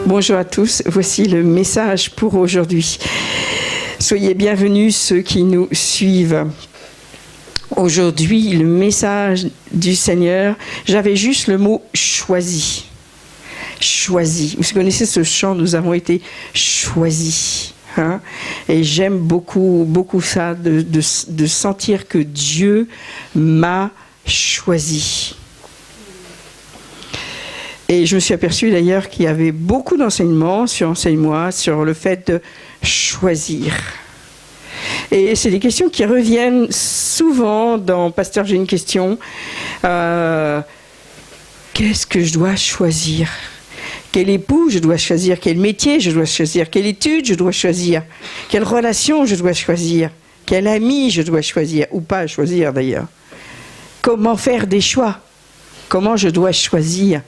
Bonjour à tous, voici le message pour aujourd'hui. Soyez bienvenus ceux qui nous suivent. Aujourd'hui, le message du Seigneur, j'avais juste le mot « choisi ». Choisi. Vous connaissez ce chant, nous avons été choisis. Hein? Et j'aime beaucoup, beaucoup ça, de sentir que Dieu m'a choisi. Et je me suis aperçue d'ailleurs qu'il y avait beaucoup d'enseignements sur Enseigne-moi, sur le fait de choisir. Et c'est des questions qui reviennent souvent dans « Pasteur, j'ai une question. Qu'est-ce que je dois choisir ? Quel époux je dois choisir ? Quel métier je dois choisir ? Quelle étude je dois choisir ? Quelle relation je dois choisir ? Quel ami je dois choisir ? Ou pas choisir d'ailleurs. Comment faire des choix ? Comment je dois choisir ?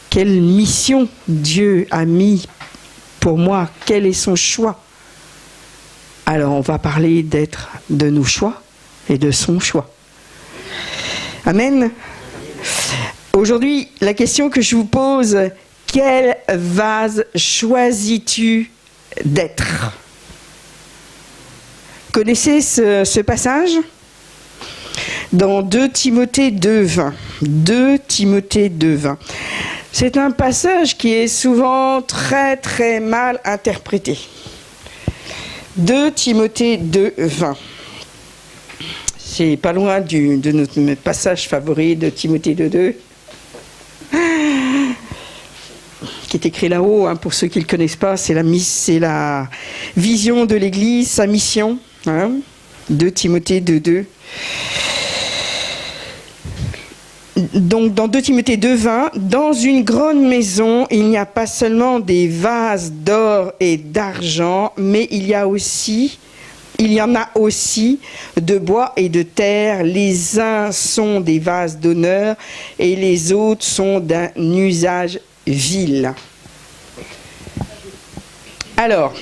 Quelle mission Dieu a mis pour moi? Quel est son choix? Alors on va parler de nos choix et de son choix. Amen. Aujourd'hui, la question que je vous pose, quel vase choisis-tu d'être? Connaissez ce passage? Dans 2 Timothée 2:20. 2 Timothée 2:20. C'est un passage qui est souvent très très mal interprété. 2 Timothée 2:20. C'est pas loin de notre passage favori de Timothée 2:2. Qui est écrit là-haut, hein, pour ceux qui ne le connaissent pas, c'est la vision de l'Église, sa mission. Hein, 2 Timothée 2:2. Donc dans 2 Timothée 2:20, dans une grande maison, il n'y a pas seulement des vases d'or et d'argent, mais il y en a aussi de bois et de terre. Les uns sont des vases d'honneur et les autres sont d'un usage vil. Alors,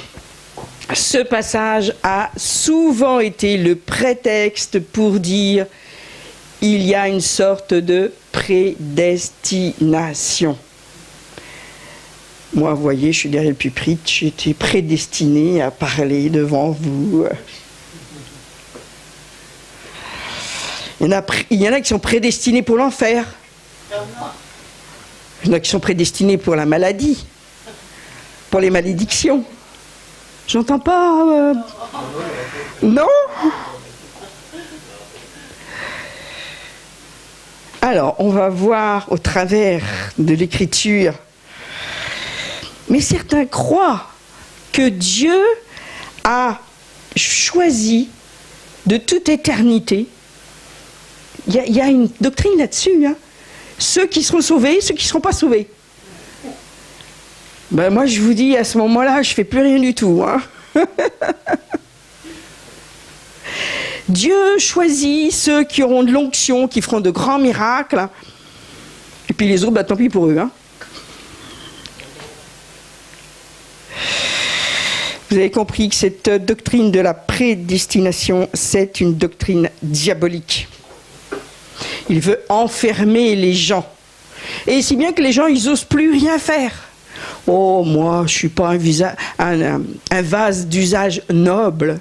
ce passage a souvent été le prétexte pour dire il y a une sorte de prédestination. Moi, vous voyez, je suis derrière le pupitre, j'étais prédestiné à parler devant vous. Il y en a qui sont prédestinés pour l'enfer. Il y en a qui sont prédestinés pour la maladie, pour les malédictions. J'entends pas... Non ? Alors, on va voir au travers de l'Écriture. Mais certains croient que Dieu a choisi de toute éternité. Il y a une doctrine là-dessus. Hein. Ceux qui seront sauvés, ceux qui ne seront pas sauvés. Ben, moi, je vous dis, à ce moment-là, je ne fais plus rien du tout. Hein. Dieu choisit ceux qui auront de l'onction, qui feront de grands miracles. Et puis les autres, bah, tant pis pour eux. Hein. Vous avez compris que cette doctrine de la prédestination, c'est une doctrine diabolique. Il veut enfermer les gens. Et si bien que les gens, ils n'osent plus rien faire. Oh, moi, je ne suis pas un vase d'usage noble.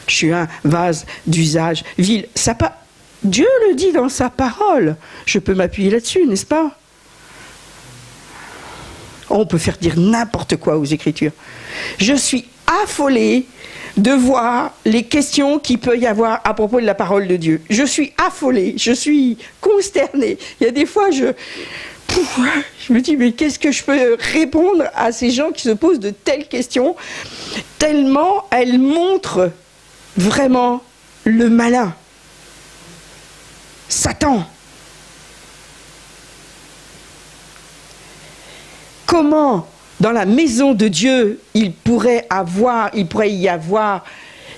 Je suis un vase d'usage vil. Dieu le dit dans sa parole. Je peux m'appuyer là-dessus, n'est-ce pas? On peut faire dire n'importe quoi aux Écritures. Je suis affolée de voir les questions qu'il peut y avoir à propos de la parole de Dieu. Je suis affolée, je suis consternée. Il y a des fois, je me dis, mais qu'est-ce que je peux répondre à ces gens qui se posent de telles questions, tellement elles montrent vraiment le malin, Satan. Comment, dans la maison de Dieu, il pourrait y avoir,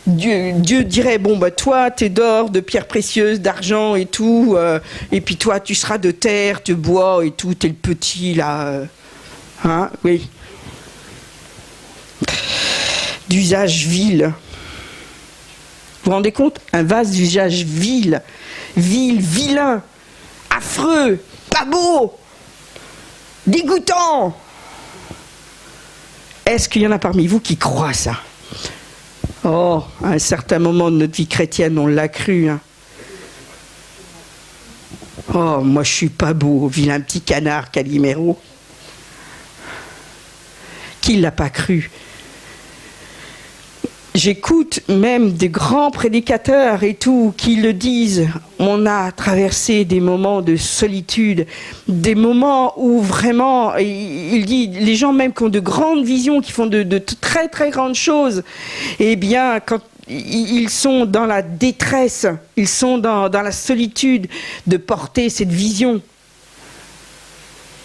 Dieu dirait, bon, bah, toi, t'es d'or, de pierres précieuses, d'argent et tout, et puis toi, tu seras de terre, de bois et tout, t'es le petit, là. Hein, oui. D'usage vil. Vous vous rendez compte? Un vase d'usage vil, vilain, affreux, pas beau, dégoûtant. Est-ce qu'il y en a parmi vous qui croient ça? Oh, à un certain moment de notre vie chrétienne, on l'a cru. Hein. Oh, moi je suis pas beau, vilain petit canard, Calimero. Qui l'a pas cru? J'écoute même des grands prédicateurs et tout qui le disent. On a traversé des moments de solitude, des moments où vraiment, il dit, les gens même qui ont de grandes visions, qui font de très très grandes choses, eh bien, quand ils sont dans la détresse, ils sont dans la solitude de porter cette vision.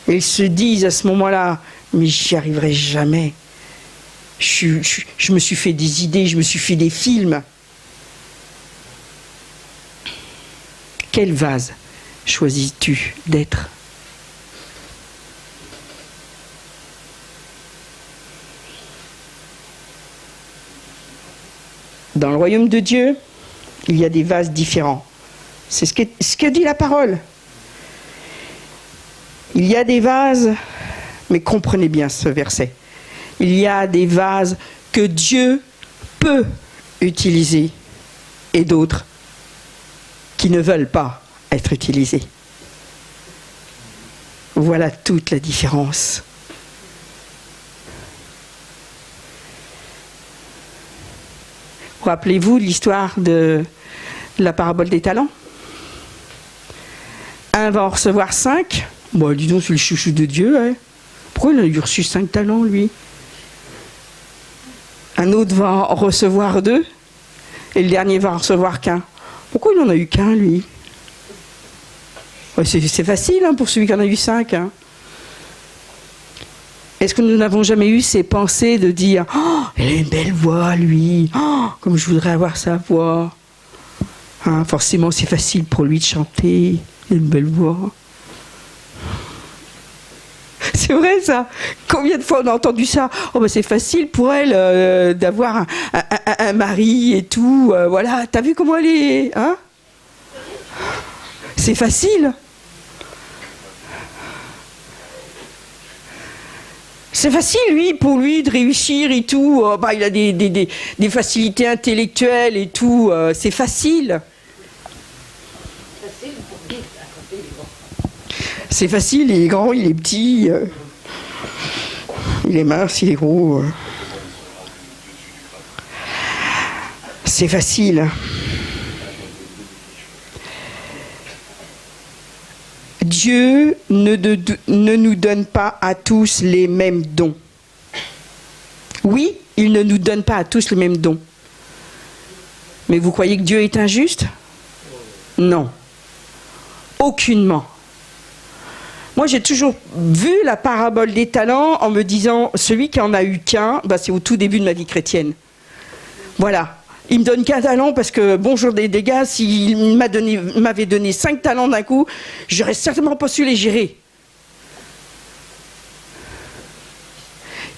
Et ils se disent à ce moment-là, mais j'y arriverai jamais. Je me suis fait des idées, je me suis fait des films. Quel vase choisis-tu d'être? Dans le royaume de Dieu, il y a des vases différents. C'est ce que dit la parole. Il y a des vases, mais comprenez bien ce verset. Il y a des vases que Dieu peut utiliser et d'autres qui ne veulent pas être utilisés. Voilà toute la différence. Rappelez-vous de l'histoire de la parabole des talents? Un va en recevoir 5. Bon, dis donc, c'est le chouchou de Dieu. Hein. Pourquoi il a eu reçu 5 talents, lui? Un autre va en recevoir 2. Et le dernier va en recevoir qu'1. Pourquoi il n'en a eu qu'1, lui? Ouais, c'est facile hein, pour celui qui en a eu 5. Hein. Est-ce que nous n'avons jamais eu ces pensées de dire « Oh, il a une belle voix, lui. Oh, comme je voudrais avoir sa voix. Hein, » Forcément, c'est facile pour lui de chanter. Il a une belle voix. C'est vrai ça. Combien de fois on a entendu ça? Oh ben c'est facile pour elle d'avoir un mari et tout. Voilà, t'as vu comment elle est, hein? C'est facile. C'est facile, lui, pour lui de réussir et tout. Bah, il a des facilités intellectuelles et tout. C'est facile. C'est facile, il est grand, il est petit, il est mince, il est gros. C'est facile. Dieu ne nous donne pas à tous les mêmes dons. Oui, il ne nous donne pas à tous les mêmes dons. Mais vous croyez que Dieu est injuste? Non. Aucunement. Moi, j'ai toujours vu la parabole des talents en me disant, celui qui en a eu qu'un, bah, c'est au tout début de ma vie chrétienne. Voilà. Il me donne qu'un talent parce que, bonjour des gars, s'il m'avait donné 5 talents d'un coup, j'aurais certainement pas su les gérer.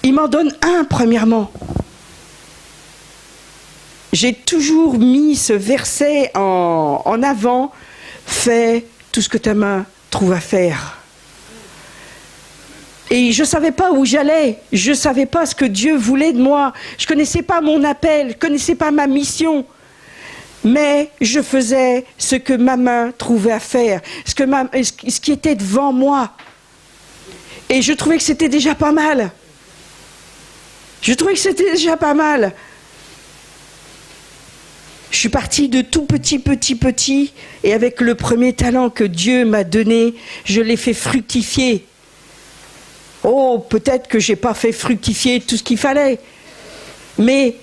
Il m'en donne un, premièrement. J'ai toujours mis ce verset en avant. Fais tout ce que ta main trouve à faire. Et je ne savais pas où j'allais, je ne savais pas ce que Dieu voulait de moi, je ne connaissais pas mon appel, je ne connaissais pas ma mission, mais je faisais ce que ma main trouvait à faire, ce qui était devant moi. Et je trouvais que c'était déjà pas mal. Je trouvais que c'était déjà pas mal. Je suis partie de tout petit, et avec le premier talent que Dieu m'a donné, je l'ai fait fructifier. Oh, peut-être que je n'ai pas fait fructifier tout ce qu'il fallait. Mais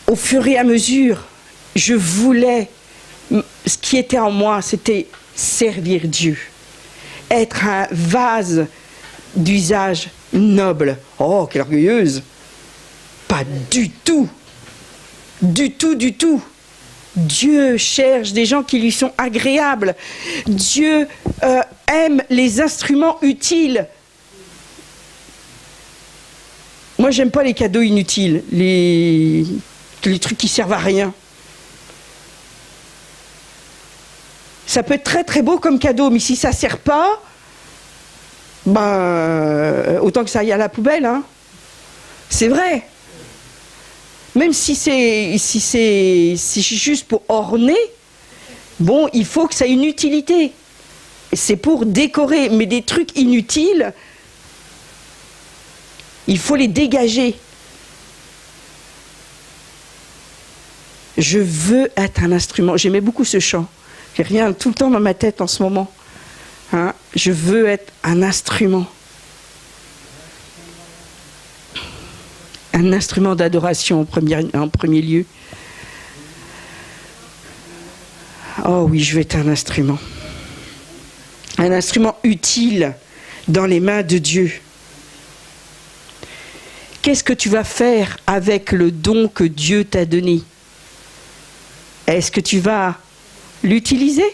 au fur et à mesure, je voulais, ce qui était en moi, c'était servir Dieu. Être un vase d'usage noble. Oh, quelle orgueilleuse! Pas du tout. Du tout. Dieu cherche des gens qui lui sont agréables. Dieu aime les instruments utiles. Moi, j'aime pas les cadeaux inutiles, les trucs qui servent à rien. Ça peut être très très beau comme cadeau, mais si ça sert pas, ben autant que ça aille à la poubelle, hein. C'est vrai. Même si c'est juste pour orner, bon, il faut que ça ait une utilité. C'est pour décorer, mais des trucs inutiles, il faut les dégager. Je veux être un instrument. J'aimais beaucoup ce chant. J'ai rien tout le temps dans ma tête en ce moment. Hein? Je veux être un instrument. Un instrument d'adoration en premier lieu. Oh oui, je veux être un instrument. Un instrument utile dans les mains de Dieu. Qu'est-ce que tu vas faire avec le don que Dieu t'a donné? Est-ce que tu vas l'utiliser?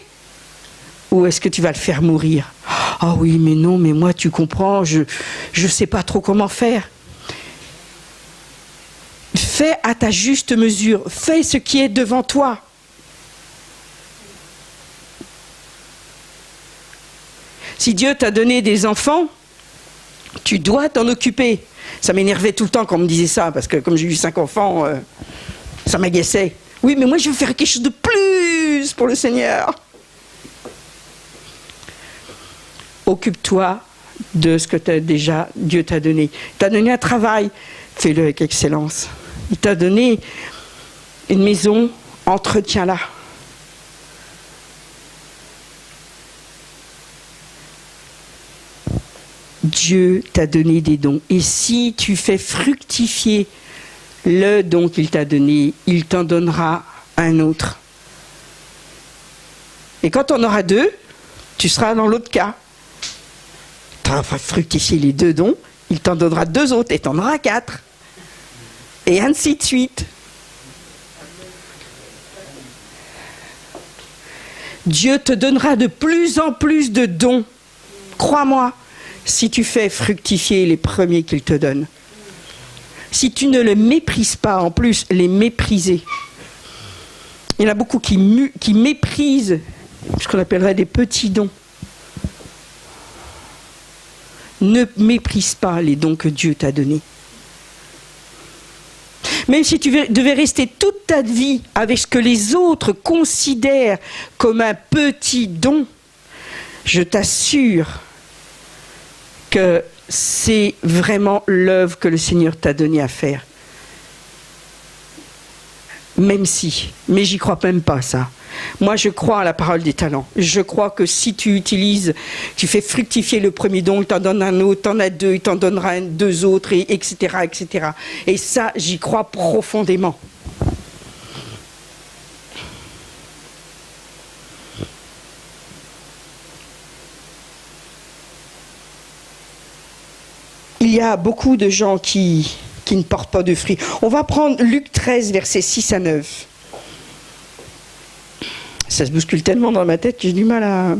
Ou est-ce que tu vas le faire mourir? Ah oui, mais non, mais moi, tu comprends, je ne sais pas trop comment faire. Fais à ta juste mesure. Fais ce qui est devant toi. Si Dieu t'a donné des enfants, tu dois t'en occuper. Ça m'énervait tout le temps quand on me disait ça, parce que comme j'ai eu 5 enfants, ça m'agaçait. Oui, mais moi je veux faire quelque chose de plus pour le Seigneur. Occupe-toi de ce que Dieu t'a donné. Il t'a donné un travail, fais-le avec excellence. Il t'a donné une maison, entretiens-la. Dieu t'a donné des dons. Et si tu fais fructifier le don qu'il t'a donné, il t'en donnera un autre. Et quand on aura 2, tu seras dans l'autre cas. Tu vas fructifier les 2 dons, il t'en donnera 2 autres et tu en auras 4. Et ainsi de suite. Dieu te donnera de plus en plus de dons. Crois-moi, si tu fais fructifier les premiers qu'il te donne. Si tu ne les méprises pas, en plus, les mépriser. Il y en a beaucoup qui méprisent ce qu'on appellerait des petits dons. Ne méprise pas les dons que Dieu t'a donnés. Même si tu devais rester toute ta vie avec ce que les autres considèrent comme un petit don, je t'assure que c'est vraiment l'œuvre que le Seigneur t'a donnée à faire. Même si, mais j'y crois même pas ça. Moi je crois à la parole des talents. Je crois que si tu utilises, tu fais fructifier le premier don, il t'en donne un autre, t'en as 2, il t'en donnera 2 autres, etc., etc. Et ça, j'y crois profondément. Il y a beaucoup de gens qui ne portent pas de fruits. On va prendre Luc 13, versets 6 à 9. Ça se bouscule tellement dans ma tête que j'ai du mal à...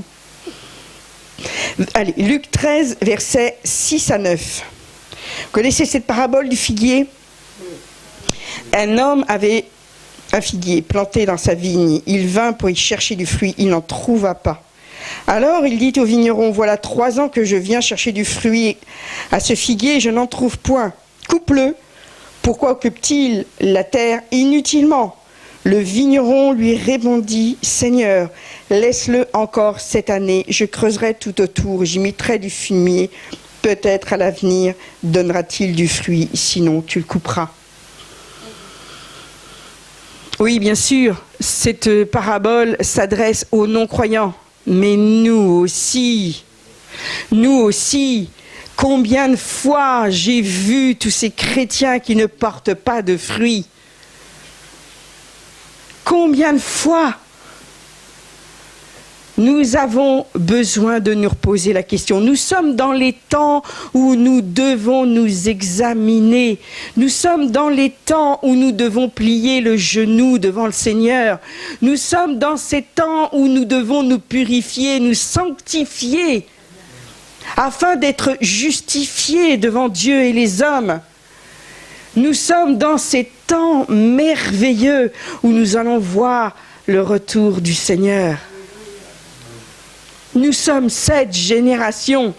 Allez, Luc 13, versets 6 à 9. Vous connaissez cette parabole du figuier? Un homme avait un figuier planté dans sa vigne. Il vint pour y chercher du fruit. Il n'en trouva pas. Alors il dit au vigneron, voilà 3 ans que je viens chercher du fruit à ce figuier et je n'en trouve point. Coupe-le. Pourquoi occupe-t-il la terre inutilement? Le vigneron lui répondit, Seigneur, laisse-le encore cette année, je creuserai tout autour, j'y mettrai du fumier, peut-être à l'avenir donnera-t-il du fruit, sinon tu le couperas. Oui, bien sûr, cette parabole s'adresse aux non-croyants. Mais nous aussi, combien de fois j'ai vu tous ces chrétiens qui ne portent pas de fruits? Combien de fois? Nous avons besoin de nous reposer la question. Nous sommes dans les temps où nous devons nous examiner. Nous sommes dans les temps où nous devons plier le genou devant le Seigneur. Nous sommes dans ces temps où nous devons nous purifier, nous sanctifier, afin d'être justifiés devant Dieu et les hommes. Nous sommes dans ces temps merveilleux où nous allons voir le retour du Seigneur. Nous sommes cette génération.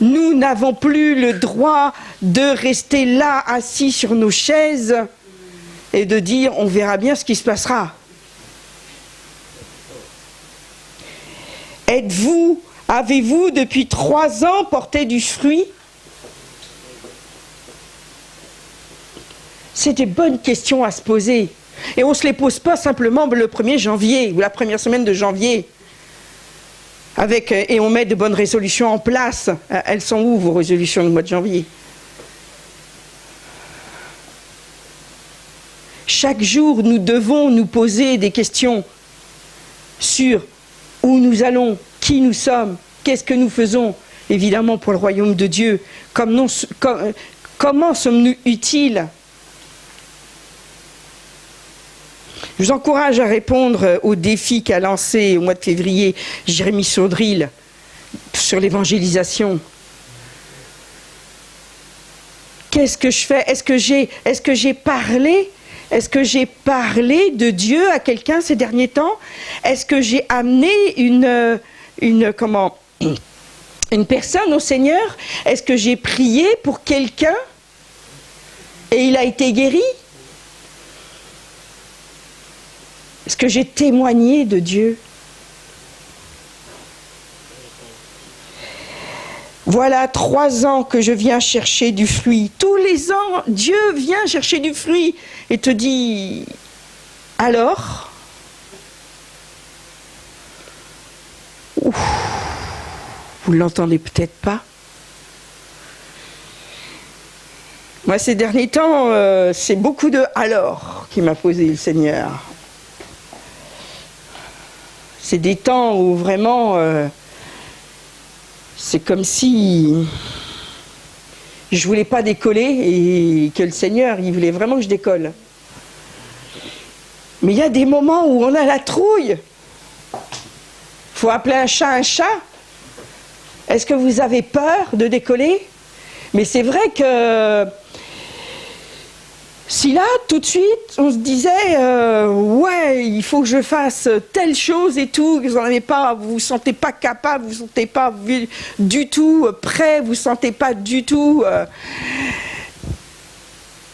Nous n'avons plus le droit de rester là, assis sur nos chaises, et de dire on verra bien ce qui se passera. Avez-vous depuis 3 ans porté du fruit? C'est des bonnes questions à se poser. Et on ne se les pose pas simplement le 1er janvier ou la première semaine de janvier. Et on met de bonnes résolutions en place. Elles sont où vos résolutions du mois de janvier? Chaque jour, nous devons nous poser des questions sur où nous allons, qui nous sommes, qu'est-ce que nous faisons, évidemment pour le royaume de Dieu, comment sommes-nous utiles? Je vous encourage à répondre au défi qu'a lancé au mois de février Jérémy Saudril sur l'évangélisation. Qu'est-ce que je fais? Est-ce que j'ai parlé? Est-ce que j'ai parlé de Dieu à quelqu'un ces derniers temps? Est-ce que j'ai amené une personne au Seigneur? Est-ce que j'ai prié pour quelqu'un et il a été guéri? Est-ce que j'ai témoigné de Dieu? Voilà 3 ans que je viens chercher du fruit. Tous les ans, Dieu vient chercher du fruit et te dit, alors? Ouf, vous ne l'entendez peut-être pas. Moi, ces derniers temps, c'est beaucoup de « alors » qui m'a posé le Seigneur. C'est des temps où vraiment... c'est comme si je voulais pas décoller et que le Seigneur, il voulait vraiment que je décolle. Mais il y a des moments où on a la trouille. Faut appeler un chat un chat. Est-ce que vous avez peur de décoller? Mais c'est vrai que si là, tout de suite, on se disait ouais, il faut que je fasse telle chose et tout, que vous vous sentez pas capable, vous vous sentez pas du tout prêt, vous vous sentez pas du tout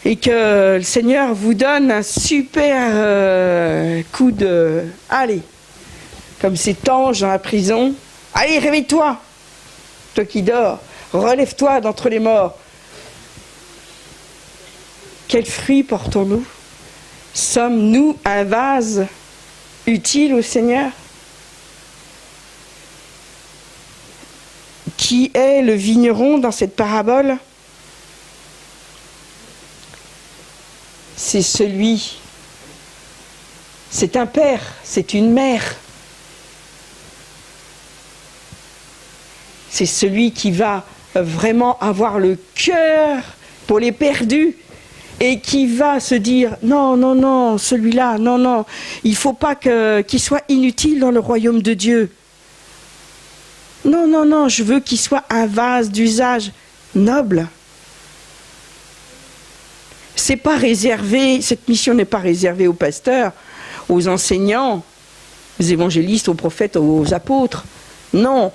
et que le Seigneur vous donne un super coup de allez, comme cet ange dans la prison, allez, réveille-toi, toi qui dors, relève-toi d'entre les morts. Quel fruit portons-nous? Sommes-nous un vase utile au Seigneur? Qui est le vigneron dans cette parabole? C'est un père, c'est une mère. C'est celui qui va vraiment avoir le cœur pour les perdus. Et qui va se dire, non, non, non, celui-là, non, non, il ne faut pas qu'il soit inutile dans le royaume de Dieu. Non, non, non, je veux qu'il soit un vase d'usage noble. C'est pas réservé, cette mission n'est pas réservée aux pasteurs, aux enseignants, aux évangélistes, aux prophètes, aux apôtres. Non,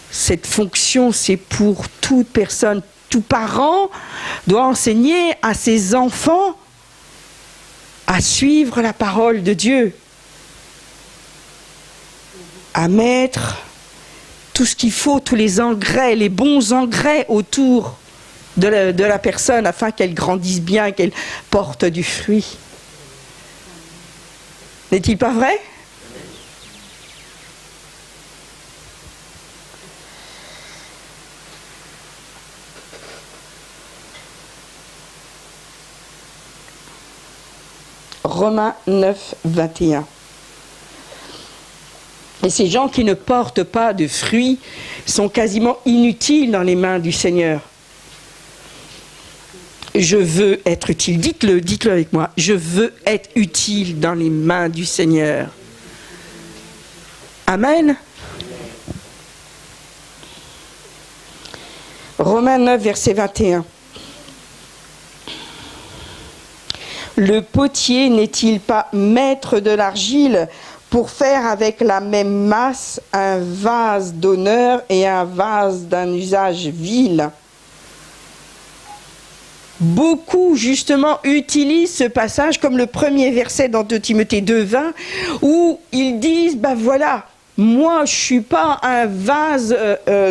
cette fonction, c'est pour toute personne. Tout parent doit enseigner à ses enfants à suivre la parole de Dieu, à mettre tout ce qu'il faut, tous les engrais, les bons engrais autour de la personne afin qu'elle grandisse bien, qu'elle porte du fruit. N'est-il pas vrai ? Romains 9, 21. Et ces gens qui ne portent pas de fruits sont quasiment inutiles dans les mains du Seigneur. Je veux être utile. Dites-le avec moi. Je veux être utile dans les mains du Seigneur. Amen. Romains 9, verset 21. Le potier n'est-il pas maître de l'argile pour faire avec la même masse un vase d'honneur et un vase d'un usage vil. Beaucoup, justement, utilisent ce passage comme le premier verset dans 2 Timothée 2,20, où ils disent, ben voilà, moi je ne suis pas un vase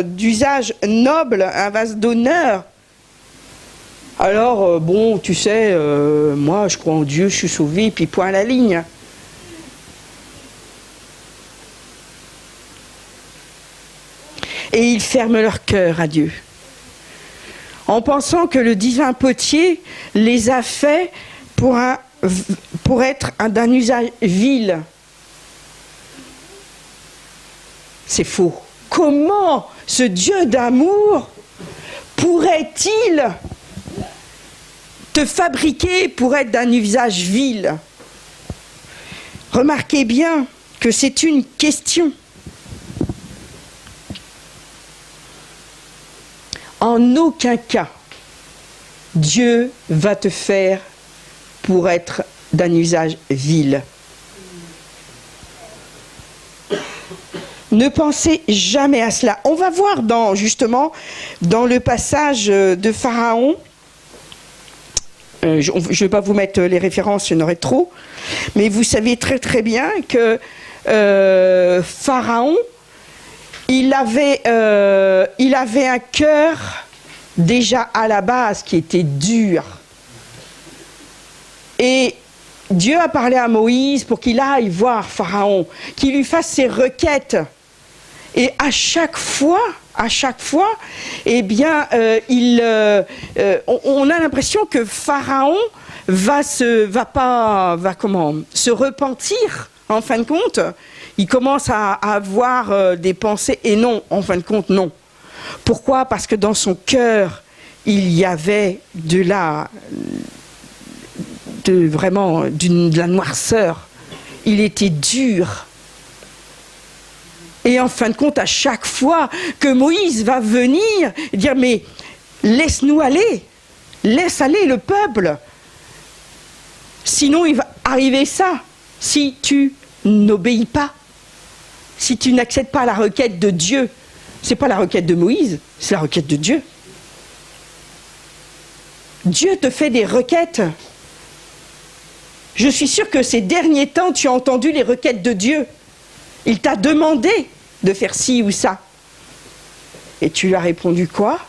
d'usage noble, un vase d'honneur. Alors, bon, tu sais, moi je crois en Dieu, je suis sauvé, puis point à la ligne. Et ils ferment leur cœur à Dieu, en pensant que le divin potier les a faits pour être d'un usage vil. C'est faux. Comment ce Dieu d'amour pourrait-il te fabriquer pour être d'un usage vil? Remarquez bien que c'est une question. En aucun cas, Dieu va te faire pour être d'un usage vil. Ne pensez jamais à cela. On va voir justement dans le passage de Pharaon. Je ne vais pas vous mettre les références, il y en aurait trop. Mais vous savez très très bien que Pharaon, il avait un cœur déjà à la base qui était dur. Et Dieu a parlé à Moïse pour qu'il aille voir Pharaon, qu'il lui fasse ses requêtes. Et à chaque fois, eh bien, on a l'impression que Pharaon va se repentir, en fin de compte. Il commence à avoir des pensées, et non, en fin de compte, non. Pourquoi? Parce que dans son cœur, il y avait de la noirceur. Il était dur. Et en fin de compte, à chaque fois que Moïse va venir dire, mais laisse-nous aller, laisse aller le peuple. Sinon, il va arriver ça, si tu n'obéis pas, si tu n'acceptes pas la requête de Dieu. Ce n'est pas la requête de Moïse, c'est la requête de Dieu. Dieu te fait des requêtes. Je suis sûre que ces derniers temps, tu as entendu les requêtes de Dieu. Il t'a demandé de faire ci ou ça. Et tu lui as répondu quoi?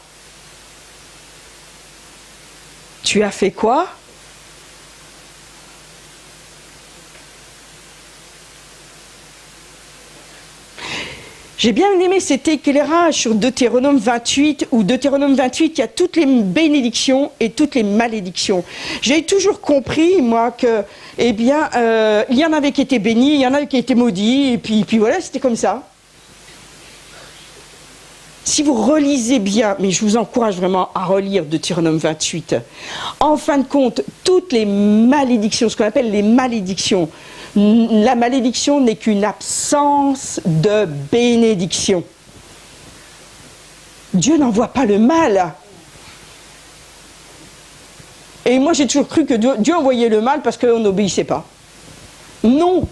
Tu as fait quoi? J'ai bien aimé cet éclairage sur Deutéronome 28, où Deutéronome 28, il y a toutes les bénédictions et toutes les malédictions. J'ai toujours compris, moi, que, eh bien, il y en avait qui étaient bénis, il y en avait qui étaient maudits, et puis voilà, c'était comme ça. Si vous relisez bien, mais je vous encourage vraiment à relire Deutéronome 28, en fin de compte, toutes les malédictions, ce qu'on appelle les malédictions, la malédiction n'est qu'une absence de bénédiction. Dieu n'envoie pas le mal. Et moi j'ai toujours cru que Dieu envoyait le mal parce qu'on n'obéissait pas. Non.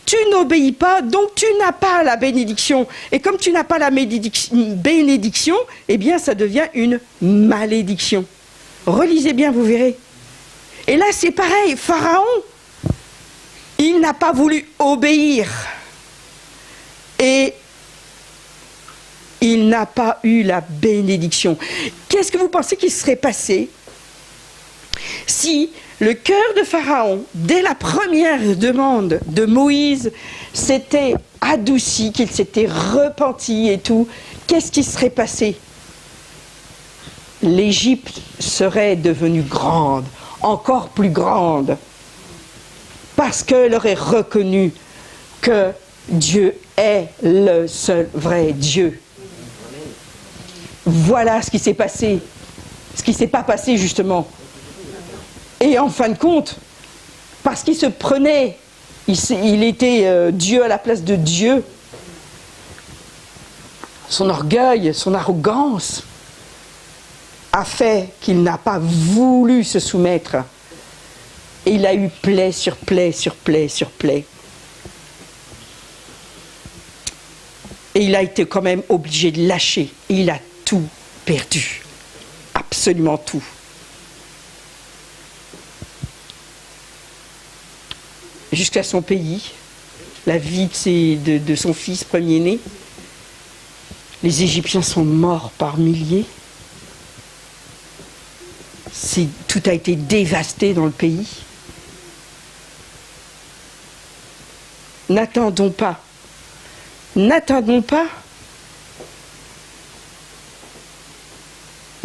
Tu n'obéis pas, donc tu n'as pas la bénédiction. Et comme tu n'as pas la bénédiction, eh bien ça devient une malédiction. Relisez bien, vous verrez. Et là c'est pareil, Pharaon, il n'a pas voulu obéir. Et il n'a pas eu la bénédiction. Qu'est-ce que vous pensez qu'il serait passé si le cœur de Pharaon, dès la première demande de Moïse, s'était adouci, qu'il s'était repenti et tout? Qu'est-ce qui serait passé? L'Égypte serait devenue grande, encore plus grande, parce qu'elle aurait reconnu que Dieu est le seul vrai Dieu. Voilà ce qui s'est passé, ce qui ne s'est pas passé justement. Et en fin de compte, parce qu'il se prenait, il était Dieu à la place de Dieu, son orgueil, son arrogance a fait qu'il n'a pas voulu se soumettre Et il a eu plaie sur plaie sur plaie sur plaie. Et il a été quand même obligé de lâcher. Et il a tout perdu. Absolument tout. Jusqu'à son pays, la vie de son fils premier-né. Les Égyptiens sont morts par milliers. Tout a été dévasté dans le pays. N'attendons pas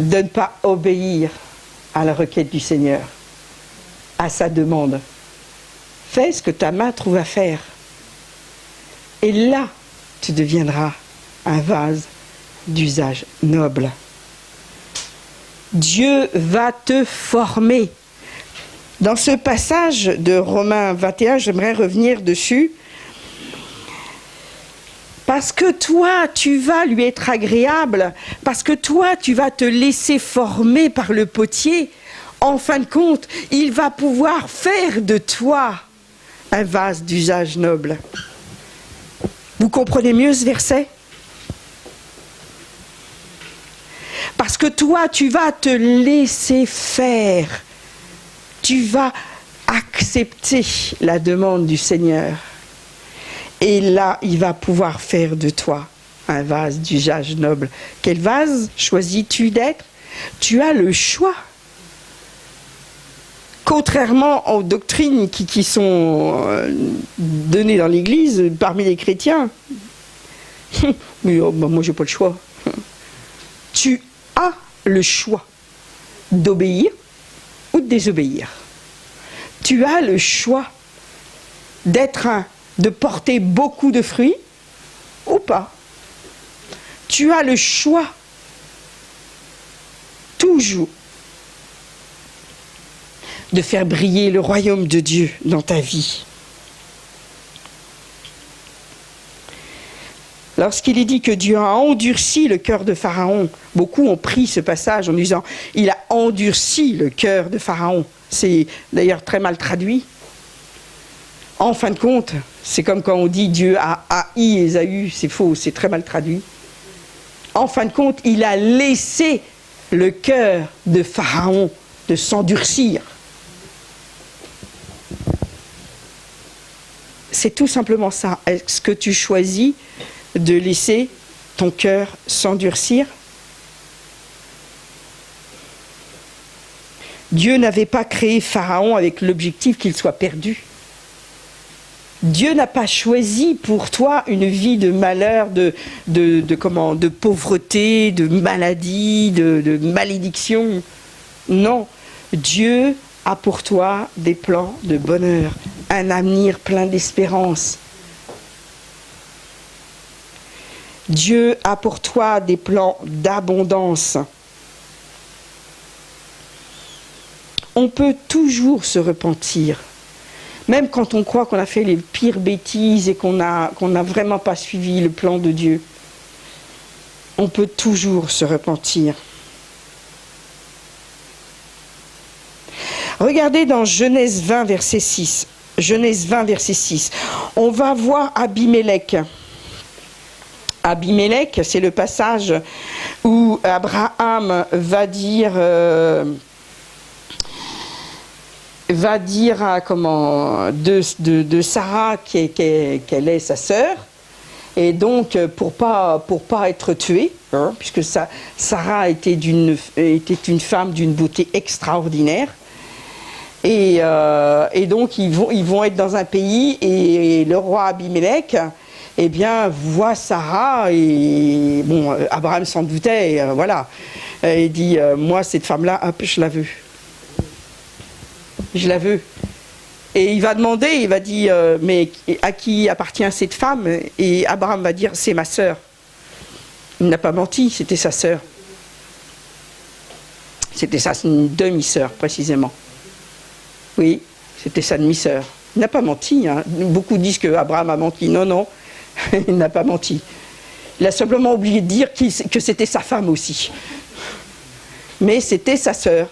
de ne pas obéir à la requête du Seigneur, à sa demande. Fais ce que ta main trouve à faire. Et là, tu deviendras un vase d'usage noble. Dieu va te former. Dans ce passage de Romains 21, j'aimerais revenir dessus. Parce que toi, tu vas lui être agréable, parce que toi, tu vas te laisser former par le potier, en fin de compte, il va pouvoir faire de toi un vase d'usage noble. Vous comprenez mieux ce verset ? Parce que toi, tu vas te laisser faire. Tu vas accepter la demande du Seigneur. Et là, il va pouvoir faire de toi un vase d'usage noble. Quel vase choisis-tu d'être ? Tu as le choix. Contrairement aux doctrines qui sont données dans l'Église, parmi les chrétiens. Mais moi, je n'ai pas le choix. Tu as le choix d'obéir ou de désobéir. Tu as le choix de porter beaucoup de fruits ou pas. Tu as le choix toujours de faire briller le royaume de Dieu dans ta vie. Lorsqu'il est dit que Dieu a endurci le cœur de Pharaon, beaucoup ont pris ce passage en disant « il a endurci le cœur de Pharaon ». C'est d'ailleurs très mal traduit. En fin de compte, c'est comme quand on dit Dieu a haï Ésaü, c'est faux, c'est très mal traduit. En fin de compte, il a laissé le cœur de Pharaon de s'endurcir. C'est tout simplement ça. Est-ce que tu choisis de laisser ton cœur s'endurcir ? Dieu n'avait pas créé Pharaon avec l'objectif qu'il soit perdu. Dieu n'a pas choisi pour toi une vie de malheur, de pauvreté, de maladie, de malédiction. Non, Dieu a pour toi des plans de bonheur, un avenir plein d'espérance. Dieu a pour toi des plans d'abondance. On peut toujours se repentir. Même quand on croit qu'on a fait les pires bêtises et qu'on n'a vraiment pas suivi le plan de Dieu, on peut toujours se repentir. Regardez dans Genèse 20, verset 6. Genèse 20, verset 6. On va voir Abimelech. Abimelech, c'est le passage où Abraham va dire de Sarah qu'elle est sa sœur, et donc pour pas être tuée, puisque Sarah était une femme d'une beauté extraordinaire, et donc ils vont être dans un pays, et le roi Abimelech voit Sarah, et bon, Abraham s'en doutait, et voilà, il dit moi cette femme-là, hop, je la veux. Je la veux. Et il va demander, il va dire, mais à qui appartient cette femme ? Et Abraham va dire, c'est ma sœur. Il n'a pas menti, c'était sa sœur. C'était sa demi-sœur, précisément. Oui, c'était sa demi-sœur. Il n'a pas menti. Hein. Beaucoup disent qu'Abraham a menti. Non, non, il n'a pas menti. Il a simplement oublié de dire que c'était sa femme aussi. Mais c'était sa sœur.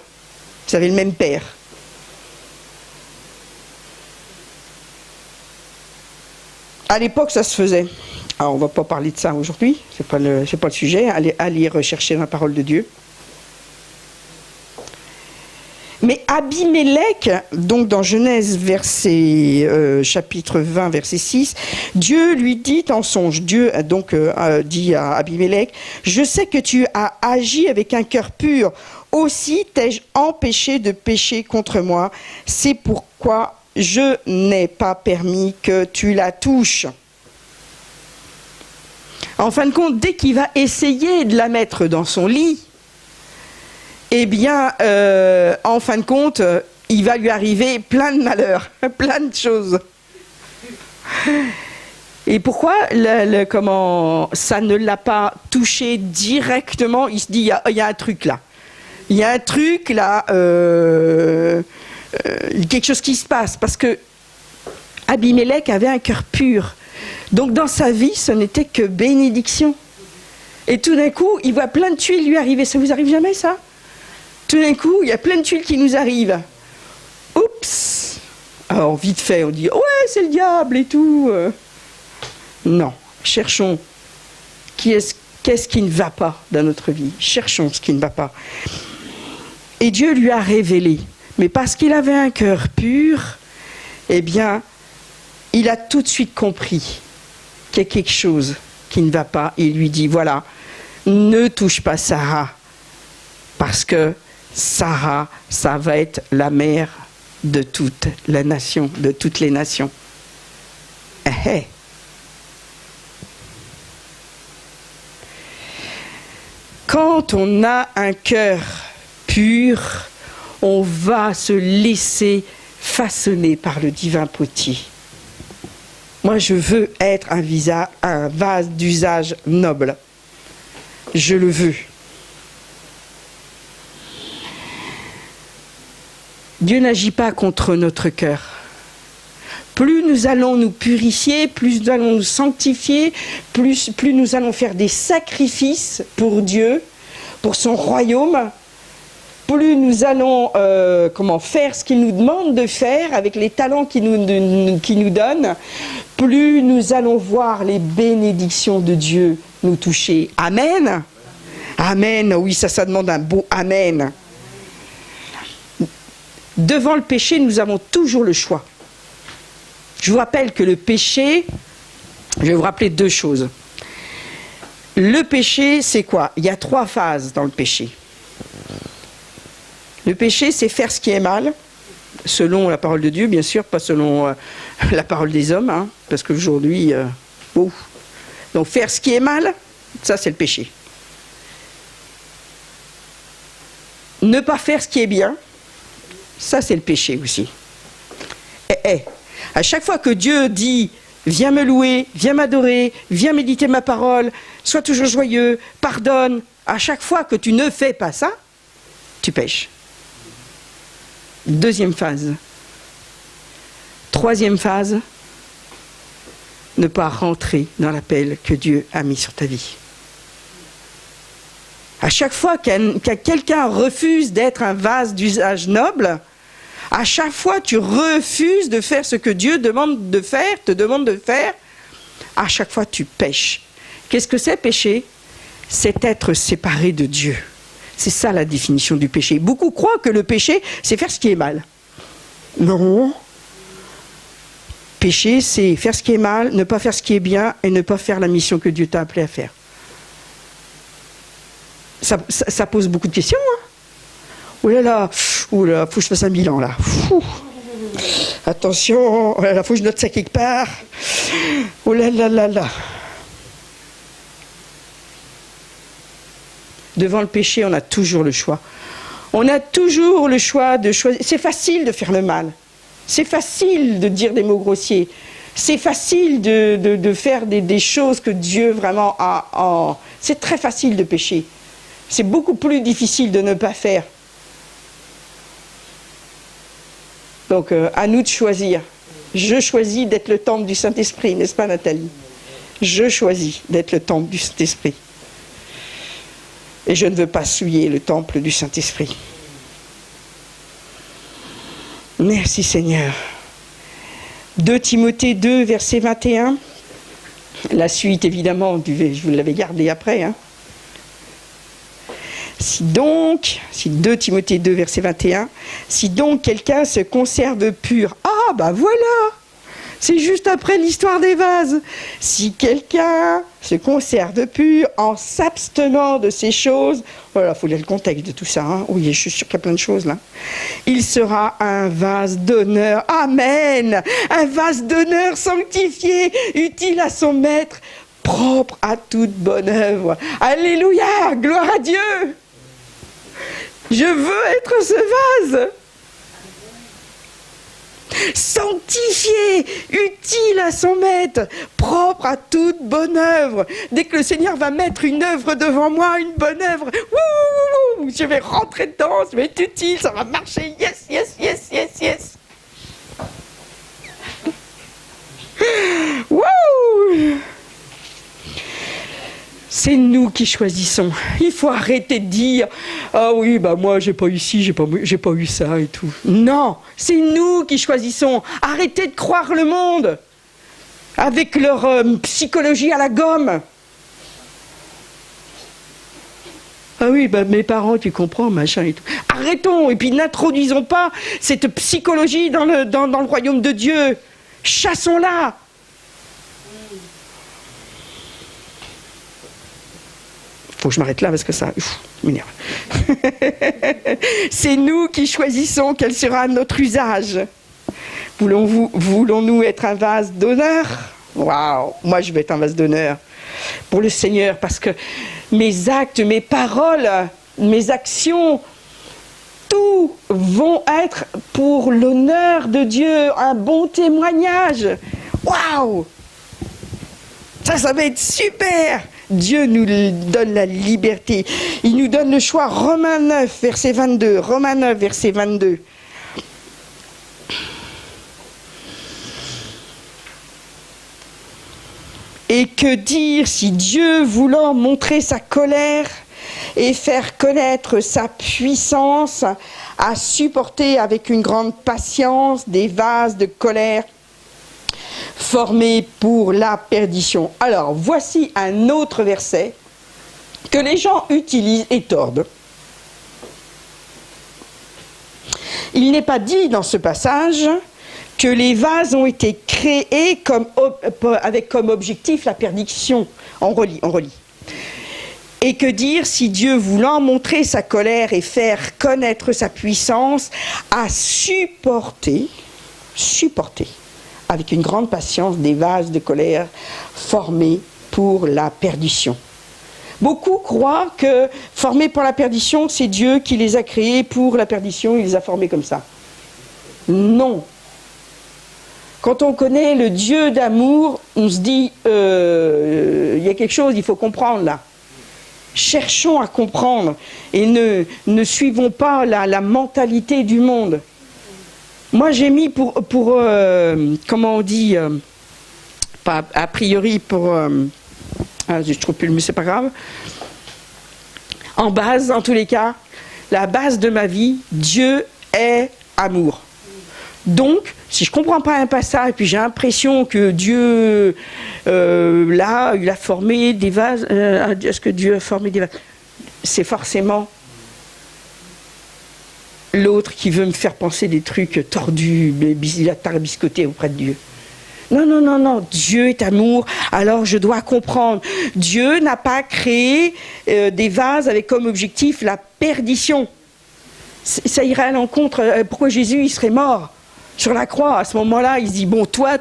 Ils avaient le même père. À l'époque, ça se faisait. Alors, on ne va pas parler de ça aujourd'hui, c'est pas le sujet. Allez rechercher dans la parole de Dieu. Mais Abimélec, donc dans Genèse chapitre 20, verset 6, Dieu lui dit en songe, Dieu donc dit à Abimélec, « Je sais que tu as agi avec un cœur pur, aussi t'ai-je empêché de pécher contre moi, c'est pourquoi je n'ai pas permis que tu la touches. » En fin de compte, dès qu'il va essayer de la mettre dans son lit, eh bien, en fin de compte, il va lui arriver plein de malheurs, plein de choses. Et pourquoi comment ça ne l'a pas touché directement? Il se dit, il y a un truc là. Il y a un truc là, quelque chose qui se passe. Parce que Abimélec avait un cœur pur. Donc dans sa vie, ce n'était que bénédiction. Et tout d'un coup, il voit plein de tuiles lui arriver. Ça vous arrive jamais, ça? Tout d'un coup, il y a plein de tuiles qui nous arrivent. Oups! Alors, vite fait, on dit, ouais, c'est le diable et tout. Non, cherchons. Qu'est-ce qui ne va pas dans notre vie? Cherchons ce qui ne va pas. Et Dieu lui a révélé. Mais parce qu'il avait un cœur pur, eh bien, il a tout de suite compris qu'il y a quelque chose qui ne va pas. Il lui dit, voilà, ne touche pas Sarah. Parce que Sarah, ça va être la mère de toute la nation, de toutes les nations. Quand on a un cœur pur, on va se laisser façonner par le divin potier. Moi, je veux être un vase d'usage noble. Je le veux. Dieu n'agit pas contre notre cœur. Plus nous allons nous purifier, plus nous allons nous sanctifier, plus nous allons faire des sacrifices pour Dieu, pour son royaume, plus nous allons faire ce qu'il nous demande de faire avec les talents qu'il nous donne, plus nous allons voir les bénédictions de Dieu nous toucher. Amen. Amen. Oui, ça demande un beau amen. Devant le péché, nous avons toujours le choix. Je vous rappelle que le péché, je vais vous rappeler deux choses. Le péché, c'est quoi? Il y a 3 phases dans le péché. Le péché, c'est faire ce qui est mal, selon la parole de Dieu, bien sûr, pas selon la parole des hommes, hein, parce qu'aujourd'hui, donc faire ce qui est mal, ça c'est le péché. Ne pas faire ce qui est bien, ça c'est le péché aussi. À chaque fois que Dieu dit « Viens me louer, viens m'adorer, viens méditer ma parole, sois toujours joyeux, pardonne », à chaque fois que tu ne fais pas ça, tu pêches. Deuxième phase. Troisième phase, ne pas rentrer dans l'appel que Dieu a mis sur ta vie. À chaque fois que quelqu'un refuse d'être un vase d'usage noble, à chaque fois tu refuses de faire ce que Dieu te demande de faire, à chaque fois tu pêches. Qu'est-ce que c'est pécher? C'est être séparé de Dieu. C'est ça la définition du péché. Beaucoup croient que le péché, c'est faire ce qui est mal. Non. Péché, c'est faire ce qui est mal, ne pas faire ce qui est bien et ne pas faire la mission que Dieu t'a appelé à faire. Ça pose beaucoup de questions. Hein. Oh là là, faut que je fasse un bilan là. Attention, oh là là, faut que je note ça quelque part. Oh là là là là. Devant le péché, on a toujours le choix. On a toujours le choix de choisir. C'est facile de faire le mal. C'est facile de dire des mots grossiers. C'est facile de faire des choses que Dieu vraiment a. C'est très facile de pécher. C'est beaucoup plus difficile de ne pas faire. Donc, à nous de choisir. Je choisis d'être le temple du Saint-Esprit, n'est-ce pas, Nathalie? Je choisis d'être le temple du Saint-Esprit. Et je ne veux pas souiller le temple du Saint-Esprit. Merci Seigneur. 2 Timothée 2, verset 21. La suite, évidemment, je vous l'avais gardé après. Hein. Si 2 Timothée 2, verset 21, si donc quelqu'un se conserve pur, ah bah voilà, c'est juste après l'histoire des vases. Si quelqu'un se conserve pur en s'abstenant de ces choses, voilà, il faut lire le contexte de tout ça. Hein. Oui, je suis sûre qu'il y a plein de choses là. Il sera un vase d'honneur. Amen. Un vase d'honneur sanctifié, utile à son maître, propre à toute bonne œuvre. Alléluia, gloire à Dieu. Je veux être ce vase. Sanctifié, utile à son maître, propre à toute bonne œuvre. Dès que le Seigneur va mettre une œuvre devant moi, une bonne œuvre, je vais rentrer dedans, ça va être utile, ça va marcher, yes, yes, yes, yes, yes. Wouh! C'est nous qui choisissons. Il faut arrêter de dire « Ah oui, bah moi j'ai pas eu ci, j'ai pas eu ça et tout. » Non, c'est nous qui choisissons. Arrêtez de croire le monde avec leur psychologie à la gomme. Ah oui, bah mes parents, tu comprends, machin et tout. Arrêtons et puis n'introduisons pas cette psychologie dans le royaume de Dieu. Chassons-la. Faut que je m'arrête là parce que ça m'énerve. C'est nous qui choisissons quel sera notre usage. Voulons-nous être un vase d'honneur? Waouh, moi je vais être un vase d'honneur pour le Seigneur parce que mes actes, mes paroles, mes actions, tout vont être pour l'honneur de Dieu, un bon témoignage. Waouh! Ça va être super! Dieu nous donne la liberté. Il nous donne le choix. Romains 9, verset 22. Romains 9, verset 22. Et que dire si Dieu, voulant montrer sa colère et faire connaître sa puissance, a supporté avec une grande patience des vases de colère formés pour la perdition. Alors, voici un autre verset que les gens utilisent et tordent. Il n'est pas dit dans ce passage que les vases ont été créés avec comme objectif la perdition. On relit. Et que dire si Dieu, voulant montrer sa colère et faire connaître sa puissance, a supporté avec une grande patience des vases de colère formés pour la perdition. Beaucoup croient que formés pour la perdition, c'est Dieu qui les a créés pour la perdition, il les a formés comme ça. Non. Quand on connaît le Dieu d'amour, on se dit, y a quelque chose, il faut comprendre là. Cherchons à comprendre et ne suivons pas la mentalité du monde. Moi, j'ai mis pour comment on dit, pas a priori pour, je ne trouve plus, mais c'est pas grave. En base, en tous les cas, la base de ma vie, Dieu est amour. Donc, si je ne comprends pas un passage, et puis j'ai l'impression que Dieu, là, il a formé des vases, est-ce que Dieu a formé des vases? C'est forcément l'autre qui veut me faire penser des trucs tordus, biscotés auprès de Dieu. Non, Dieu est amour, alors je dois comprendre. Dieu n'a pas créé des vases avec comme objectif la perdition. Ça irait à l'encontre, pourquoi Jésus il serait mort sur la croix? À ce moment-là, il se dit, bon, toi,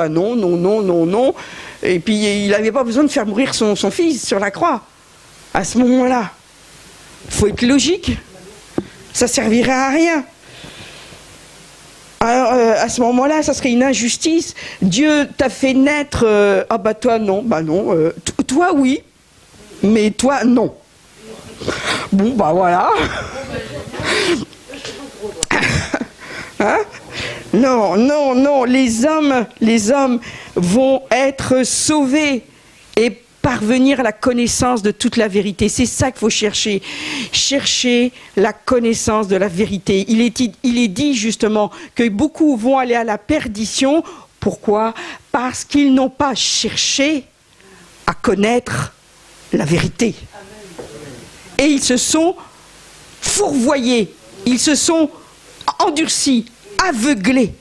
non. Et puis il n'avait pas besoin de faire mourir son fils sur la croix. À ce moment-là, il faut être logique. Ça servirait à rien. Alors, à ce moment-là, ça serait une injustice. Dieu t'a fait naître... ah bah toi, non. Bah non. Toi, oui. Mais toi, non. Bon, bah voilà. Hein? Non. Les hommes vont être sauvés et parvenir à la connaissance de toute la vérité. C'est ça qu'il faut chercher. Chercher la connaissance de la vérité. Il est dit justement que beaucoup vont aller à la perdition Pourquoi? Parce qu'ils n'ont pas cherché à connaître la vérité. Et ils se sont fourvoyés, ils se sont endurcis, aveuglés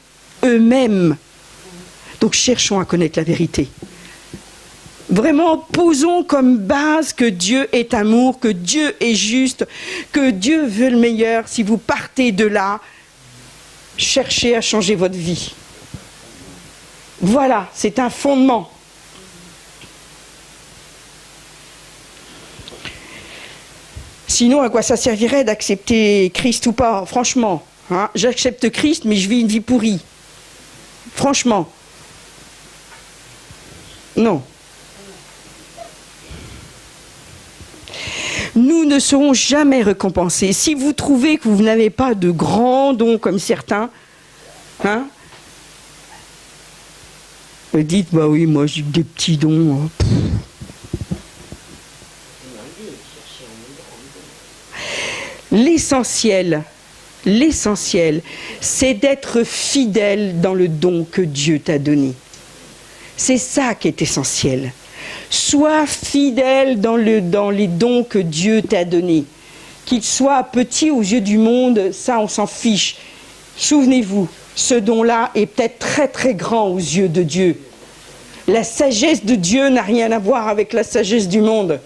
eux-mêmes. Donc cherchons à connaître la vérité. Vraiment, posons comme base que Dieu est amour, que Dieu est juste, que Dieu veut le meilleur. Si vous partez de là, cherchez à changer votre vie. Voilà, c'est un fondement. Sinon, à quoi ça servirait d'accepter Christ ou pas? Franchement, hein, j'accepte Christ, mais je vis une vie pourrie. Franchement. Non. Nous ne serons jamais récompensés. Si vous trouvez que vous n'avez pas de grands dons comme certains, hein, vous dites, bah oui, moi j'ai des petits dons. L'essentiel, c'est d'être fidèle dans le don que Dieu t'a donné. C'est ça qui est essentiel. Sois fidèle dans les dons que Dieu t'a donnés. Qu'ils soient petits aux yeux du monde, ça on s'en fiche. Souvenez-vous, ce don-là est peut-être très très grand aux yeux de Dieu. La sagesse de Dieu n'a rien à voir avec la sagesse du monde.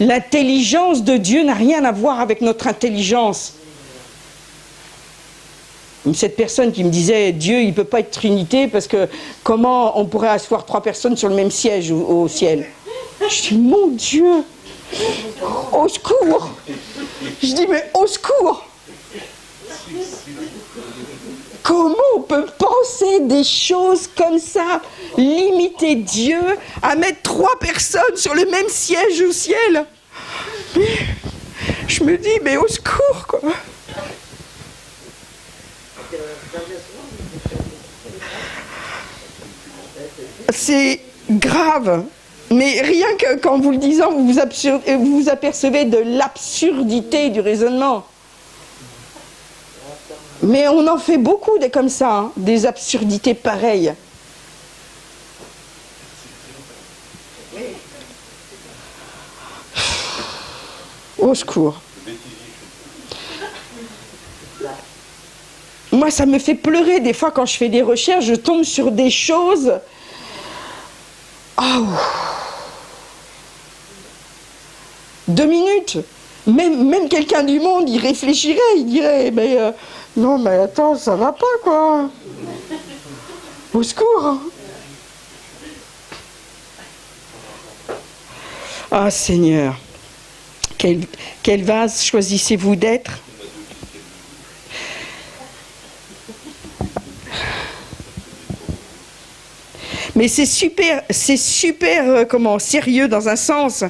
L'intelligence de Dieu n'a rien à voir avec notre intelligence. Cette personne qui me disait, Dieu, il ne peut pas être Trinité parce que comment on pourrait asseoir 3 personnes sur le même siège au ciel? Je dis, mon Dieu, au secours! Je dis, mais au secours! Comment on peut penser des choses comme ça? Limiter Dieu à mettre 3 personnes sur le même siège au ciel? Mais, je me dis, mais au secours, quoi! C'est grave, mais rien que qu'en vous le disant, vous vous apercevez de l'absurdité du raisonnement. Mais on en fait beaucoup des comme ça, hein, des absurdités pareilles. Au secours. Moi, ça me fait pleurer des fois quand je fais des recherches, je tombe sur des choses. Oh. 2 minutes. Même quelqu'un du monde, il réfléchirait, il dirait, mais non, mais attends, ça va pas, quoi. Au secours. Ah, Seigneur. Quel vase choisissez-vous d'être? Mais c'est super, comment, sérieux dans un sens.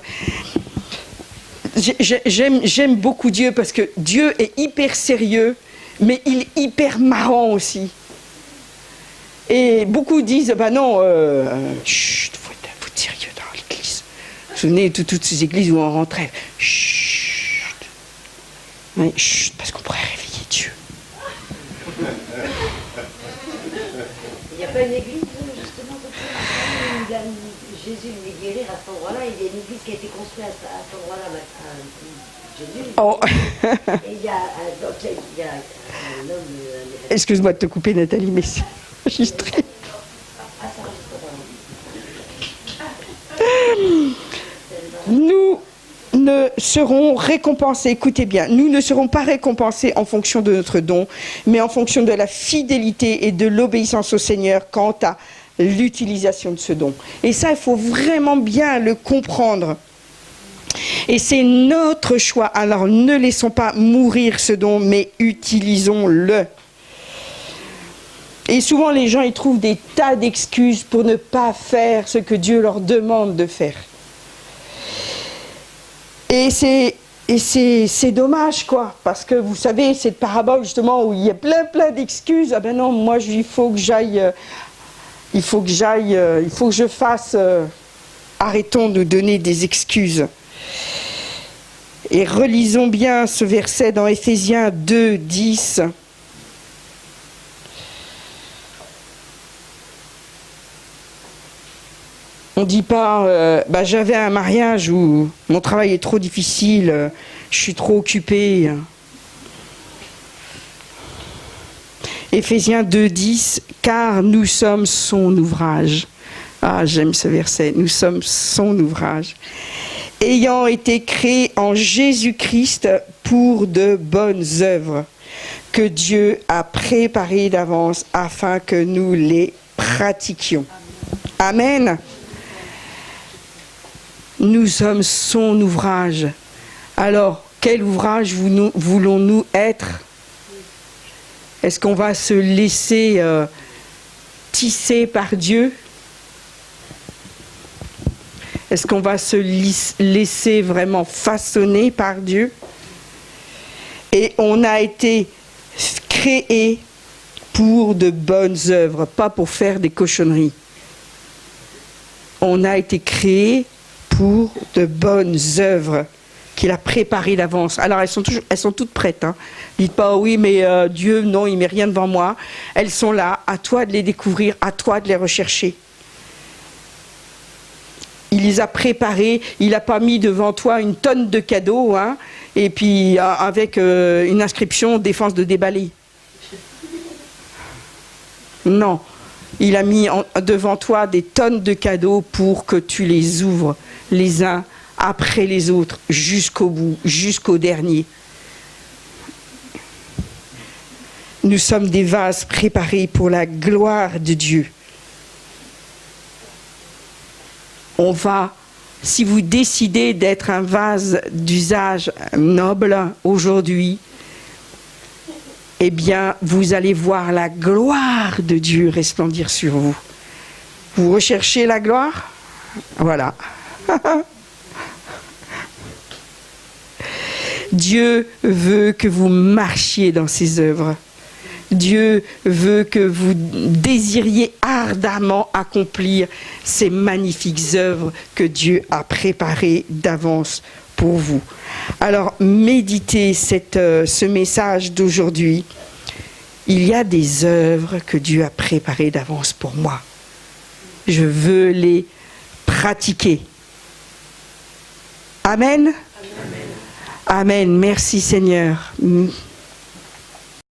J'aime beaucoup Dieu parce que Dieu est hyper sérieux, mais il est hyper marrant aussi. Et beaucoup disent, bah non, chut, faut être sérieux dans l'église. Vous vous souvenez de toutes ces églises où on rentrait, chut, ouais, chut, parce qu'on pourrait réveiller Dieu. Il n'y a pas une église, justement, comme ça, Jésus lui guérir à cet endroit-là, il y a une église qui a été construite à cet endroit-là, Jésus. Oh. Et il y a un homme... Excuse-moi de te couper, Nathalie, mais c'est enregistré. Nous ne serons récompensés, écoutez bien, nous ne serons pas récompensés en fonction de notre don, mais en fonction de la fidélité et de l'obéissance au Seigneur quant à l'utilisation de ce don. Et ça, il faut vraiment bien le comprendre. Et c'est notre choix. Alors ne laissons pas mourir ce don, mais utilisons-le. Et souvent, les gens, ils trouvent des tas d'excuses pour ne pas faire ce que Dieu leur demande de faire. Et c'est dommage, quoi, parce que vous savez, cette parabole, justement, où il y a plein d'excuses. Ah ben non, moi, il faut que je fasse... arrêtons de donner des excuses. Et relisons bien ce verset dans Éphésiens 2, 10. On ne dit pas, j'avais un mariage où mon travail est trop difficile, je suis trop occupée. Éphésiens 2,10, car nous sommes son ouvrage. Ah, j'aime ce verset, nous sommes son ouvrage. Ayant été créés en Jésus-Christ pour de bonnes œuvres, que Dieu a préparées d'avance afin que nous les pratiquions. Amen. Nous sommes son ouvrage. Alors, quel ouvrage voulons-nous être ? Est-ce qu'on va se laisser tisser par Dieu ? Est-ce qu'on va se laisser vraiment façonner par Dieu ? Et on a été créé pour de bonnes œuvres, pas pour faire des cochonneries. On a été créé pour de bonnes œuvres qu'il a préparées d'avance. Alors elles sont toutes prêtes. Hein. Dites pas oui, mais Dieu, non, il met rien devant moi. Elles sont là, à toi de les découvrir, à toi de les rechercher. Il les a préparées, il n'a pas mis devant toi une tonne de cadeaux, hein, et puis avec une inscription défense de déballer. Non, il a mis devant toi des tonnes de cadeaux pour que tu les ouvres les uns après les autres, jusqu'au bout, jusqu'au dernier. Nous sommes des vases préparés pour la gloire de Dieu. On va, si vous décidez d'être un vase d'usage noble aujourd'hui, eh bien, vous allez voir la gloire de Dieu resplendir sur vous. Vous recherchez la gloire ? Voilà. Dieu veut que vous marchiez dans ses œuvres. Dieu veut que vous désiriez ardemment accomplir ces magnifiques œuvres que Dieu a préparées d'avance pour vous. Alors, méditez ce message d'aujourd'hui. Il y a des œuvres que Dieu a préparées d'avance pour moi. Je veux les pratiquer. Amen. Amen. Amen. Merci Seigneur.